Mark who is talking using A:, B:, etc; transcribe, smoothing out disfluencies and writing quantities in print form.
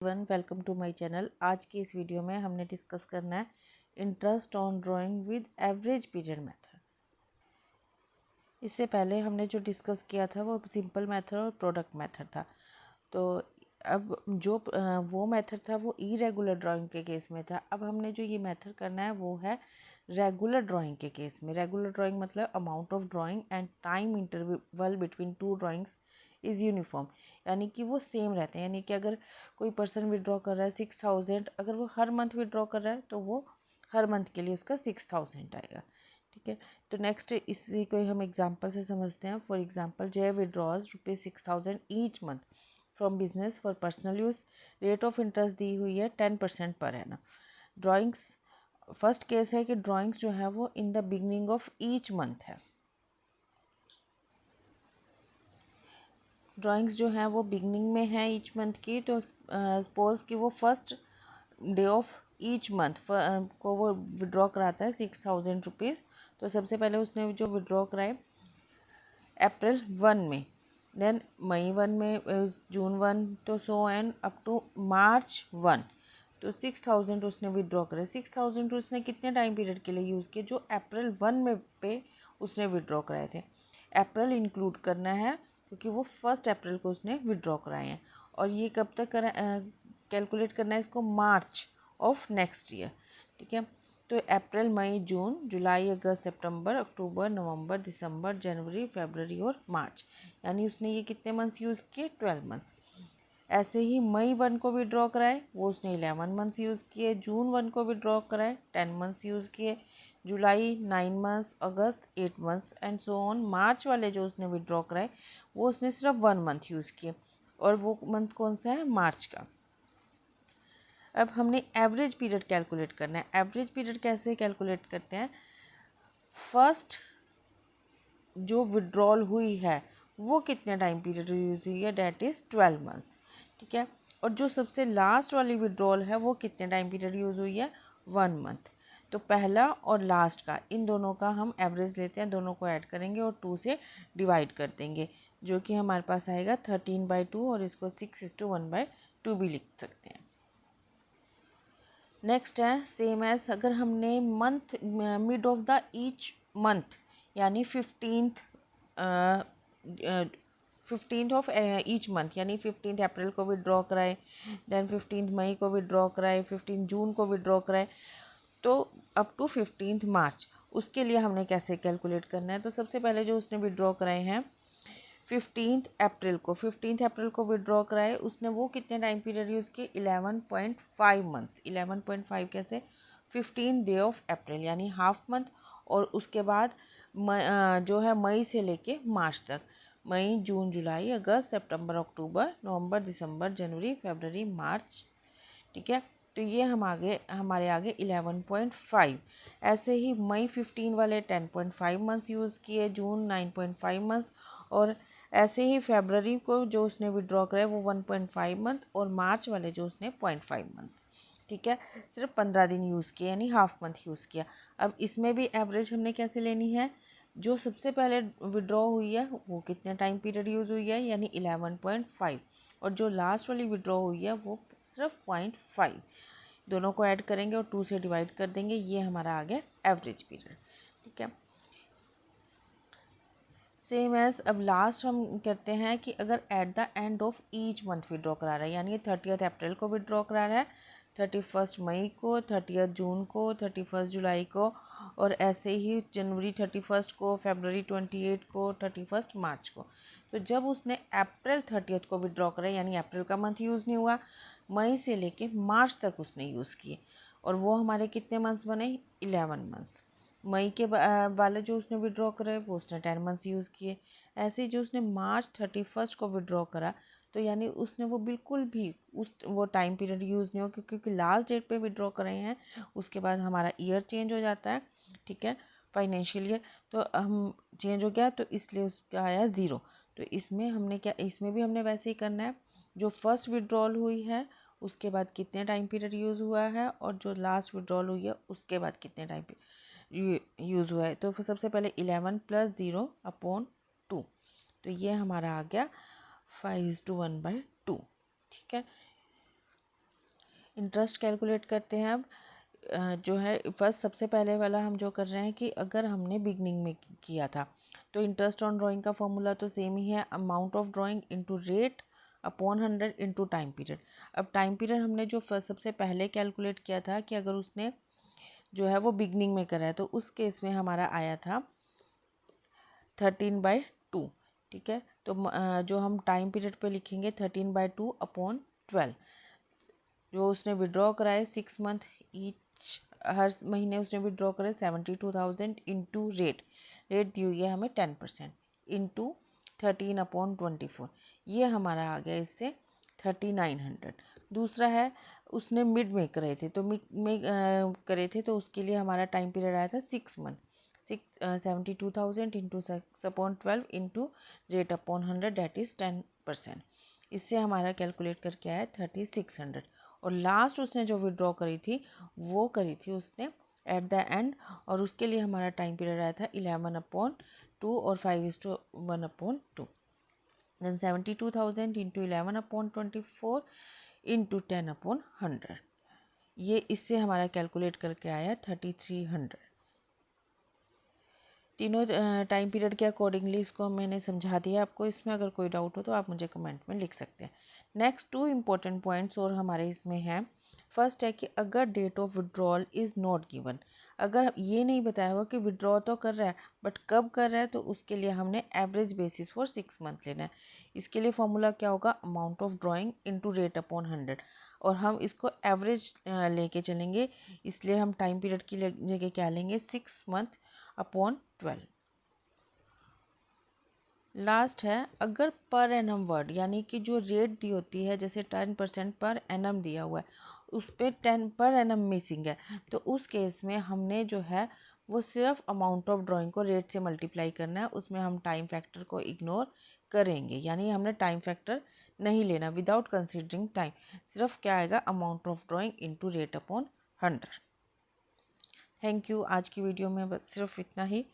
A: Welcome to my channel. आज की इस वीडियो में हमने डिस्कस करना है interest on drawing with average period method. इससे पहले हमने जो डिस्कस किया था वो सिंपल मेथड और प्रोडक्ट मेथड था। तो अब जो वो मेथड था वो इरेगुलर ड्राइंग के केस में था। अब हमने जो ये मेथड करना है वो है रेगुलर ड्राइंग के केस में। रेगुलर ड्राइंग मतलब amount of drawing and time interval between two drawings is uniform, यानी कि वो सेम रहते हैं। यानी कि अगर कोई पर्सन विड्रॉ कर रहा है 6,000, अगर वो हर मंथ विड्रॉ कर रहा है तो वो हर मंथ के लिए उसका 6,000 आएगा। ठीक है, तो नेक्स्ट इसी को हम एग्जांपल से समझते हैं। For example, Jay withdraws ₹6,000 each month from business for personal use. Rate of interest दी हुई है 10% per annum. Drawings, first case है कि ड्राइंग्स जो है वो in the beginning of each month है। ड्राइंग्स जो हैं वो बिगनिंग में है ईच मंथ की। तो सपोज कि वो first day of each month को वो विड्रॉ कराता है ₹6,000। तो सबसे पहले उसने जो विड्रॉ कराए अप्रैल 1 में, देन मई 1 में, जून 1, तो सो एंड अप टू मार्च 1। तो 6,000 उसने विड्रॉ करे। 6,000 उसने कितने टाइम पीरियड के लिए यूज़ किए? जो अप्रैल 1 में पे उसने विड्रॉ कराए थे। अप्रैल इंक्लूड करना है क्योंकि वो 1 अप्रैल को उसने विड्रॉ कराए हैं। और ये कब तक कैलकुलेट करना है इसको? मार्च ऑफ नेक्स्ट ईयर। ठीक है, तो अप्रैल, मई, जून, जुलाई, अगस्त, सितंबर, अक्टूबर, नवंबर, दिसंबर, जनवरी, फरवरी और मार्च, यानी उसने ये कितने मंथ्स यूज़ किए? 12 मंथ्स। ऐसे ही मई 1 को विड्रॉ कराए, वो उसने 11 मंथ्स यूज़ किए। जून 1 को विड्रॉ कराए, 10 मंथ्स यूज़ किए। जुलाई 9 मंथ्स, अगस्त 8 मंथ्स एंड सो ऑन। मार्च वाले जो उसने विड्रॉ कराए वो उसने सिर्फ 1 मंथ यूज़ किए, और वो मंथ कौन सा है? मार्च का। अब हमने एवरेज पीरियड कैलकुलेट करना है। एवरेज पीरियड कैसे कैलकुलेट करते हैं? फर्स्ट जो विड्रॉल हुई है वो कितने टाइम पीरियड यूज़ हुई है? That is 12 months. ठीक है, और जो सबसे लास्ट वाली विड्रॉल है वो कितने टाइम पीरियड यूज़ हुई है? 1 मंथ। तो पहला और लास्ट का, इन दोनों का हम एवरेज लेते हैं, दोनों को ऐड करेंगे और 2 से डिवाइड कर देंगे, जो कि हमारे पास आएगा 13/2, और इसको 6:1/2 भी लिख सकते हैं। नेक्स्ट है सेम एज, अगर हमने month mid of the each month, यानी 15th ऑफ ईच मंथ, यानी 15 अप्रैल को विड्रॉ कराए, देन 15 मई को विड्रॉ कराए, 15 जून को विड्रॉ कराए, तो अप टू 15 मार्च, उसके लिए हमने कैसे कैलकुलेट करना है? तो सबसे पहले जो उसने विड्रॉ कराए हैं 15 अप्रैल को विड्रॉ कराए, उसने वो कितने टाइम पीरियड यूज़ किए? 11.5 मंथ्स। 11.5 कैसे? 15 डे ऑफ अप्रैल यानी हाफ मंथ, और उसके बाद जो है मई से लेके मार्च तक, मई, जून, जुलाई, अगस्त, सितंबर, अक्टूबर, नवंबर, दिसंबर, जनवरी, फरवरी, मार्च। ठीक है, तो ये हमारे आगे 11.5। ऐसे ही मई 15 वाले 10.5 मंथ्स यूज़ किए, जून 9.5 मंथ्स, और ऐसे ही फरवरी को जो उसने विड्रॉ कराए वो 1.5 मंथ, और मार्च वाले जो उसने 0.5 मंथ्स। ठीक है, सिर्फ 15 दिन यूज़ किए, यानी हाफ मंथ यूज़ किया। अब इसमें भी एवरेज हमने कैसे लेनी है? जो सबसे पहले विड्रॉ हुई है वो कितने टाइम पीरियड यूज़ हुई है, यानी 11.5, और जो लास्ट वाली विड्रॉ हुई है वो सिर्फ 0.5। दोनों को ऐड करेंगे और 2 से डिवाइड कर देंगे, ये हमारा आ गया एवरेज पीरियड। ठीक है, सेम एज अब लास्ट हम करते हैं कि अगर at the end of each month withdraw करा रहा है, यानी 30 अप्रैल को विड्रॉ करा रहा है, 31 मई को, 30 जून को, 31 जुलाई को, और ऐसे ही जनवरी 31 को, फरवरी 28 को, 31 मार्च को। तो जब उसने अप्रैल 30 को विड्रॉ करा, यानी अप्रैल का मंथ यूज़ नहीं हुआ, मई से लेके मार्च तक उसने यूज़ किए, और वो हमारे कितने मंथ्स बने? 11 मंथ्स। मई के वाले जो उसने विड्रॉ करे वो उसने 10 मंथ्स यूज़ किए। ऐसे ही जो उसने मार्च 31 को विड्रॉ करा, तो यानी उसने वो बिल्कुल भी वो टाइम पीरियड यूज़ नहीं हो, क्योंकि लास्ट डेट पे विड्रॉ करे हैं, उसके बाद हमारा ईयर चेंज हो जाता है। ठीक है, फाइनेंशियल ईयर तो हम चेंज हो गया, तो इसलिए उसका आया 0। तो इसमें हमने क्या, इसमें भी हमने वैसे ही करना है, जो फर्स्ट विड्रॉल हुई है उसके बाद कितने टाइम पीरियड यूज़ हुआ है, और जो लास्ट विड्रॉल हुई है उसके बाद कितने टाइम यूज़ हुआ है। तो फिर सबसे पहले 11 + 0/2, तो ये हमारा आ गया 5:1/2। ठीक है, इंटरेस्ट कैलकुलेट करते हैं अब। जो है फर्स्ट सबसे पहले वाला हम जो कर रहे हैं कि अगर हमने बिगनिंग में किया था तो इंटरेस्ट ऑन ड्राइंग का फॉर्मूला तो सेम ही है, amount of drawing into rate upon 100 into time period. अब टाइम पीरियड हमने जो सबसे पहले कैलकुलेट किया था कि अगर उसने जो है वो बिगनिंग में करा है तो उस केस में हमारा आया था 13/2। ठीक है, तो जो हम टाइम पीरियड पे लिखेंगे 13/2 अपॉन 12। जो उसने विड्रॉ कराए 6 मंथ ईच, हर महीने उसने विड्रॉ कराए 72,000 इंटू रेट दी हुई है हमें 10% इंटू 13/24। ये हमारा आ गया इससे 3900। दूसरा है उसने मिड में करे थे तो मिड में करे थे तो उसके लिए हमारा टाइम पीरियड आया था 6 month. 72,000 into 6/12 into rate upon 100 that is 10%। इससे हमारा कैलकुलेट करके आया 3600। और लास्ट उसने जो विड्रॉ करी थी वो करी थी उसने एट द एंड, और उसके लिए हमारा टाइम पीरियड आया था 11/2 और 5:1/2। Then 72,000 into 11/24 into 10/100। ये इससे हमारा कैलकुलेट करके आया 3300। तीनों टाइम पीरियड के अकॉर्डिंगली इसको मैंने समझा दिया आपको। इसमें अगर कोई डाउट हो तो आप मुझे कमेंट में लिख सकते हैं। नेक्स्ट 2 इम्पोर्टेंट पॉइंट्स और हमारे इसमें हैं। फर्स्ट है कि अगर date of withdrawal is not given, अगर ये नहीं बताया हुआ कि विड्रॉ तो कर रहा है बट कब कर रहा है, तो उसके लिए हमने एवरेज बेसिस फॉर 6 मंथ लेना है। इसके लिए फॉर्मूला क्या होगा, amount of drawing into rate upon 100, और हम इसको एवरेज लेके चलेंगे, इसलिए हम टाइम पीरियड की जगह क्या लेंगे 6 मंथ अपॉन 12। लास्ट है अगर पर एनम वर्ड यानी कि जो रेट दी होती है जैसे 10% पर एनम दिया हुआ है उस पर 10 पर एनम मिसिंग है, तो उस केस में हमने जो है वो सिर्फ अमाउंट ऑफ ड्राइंग को रेट से मल्टीप्लाई करना है, उसमें हम टाइम फैक्टर को इग्नोर करेंगे, यानी हमने टाइम फैक्टर नहीं लेना विदाउट कंसिडरिंग टाइम। सिर्फ क्या आएगा, amount of drawing into rate upon 100। Thank you. आज की वीडियो में बस सिर्फ इतना ही।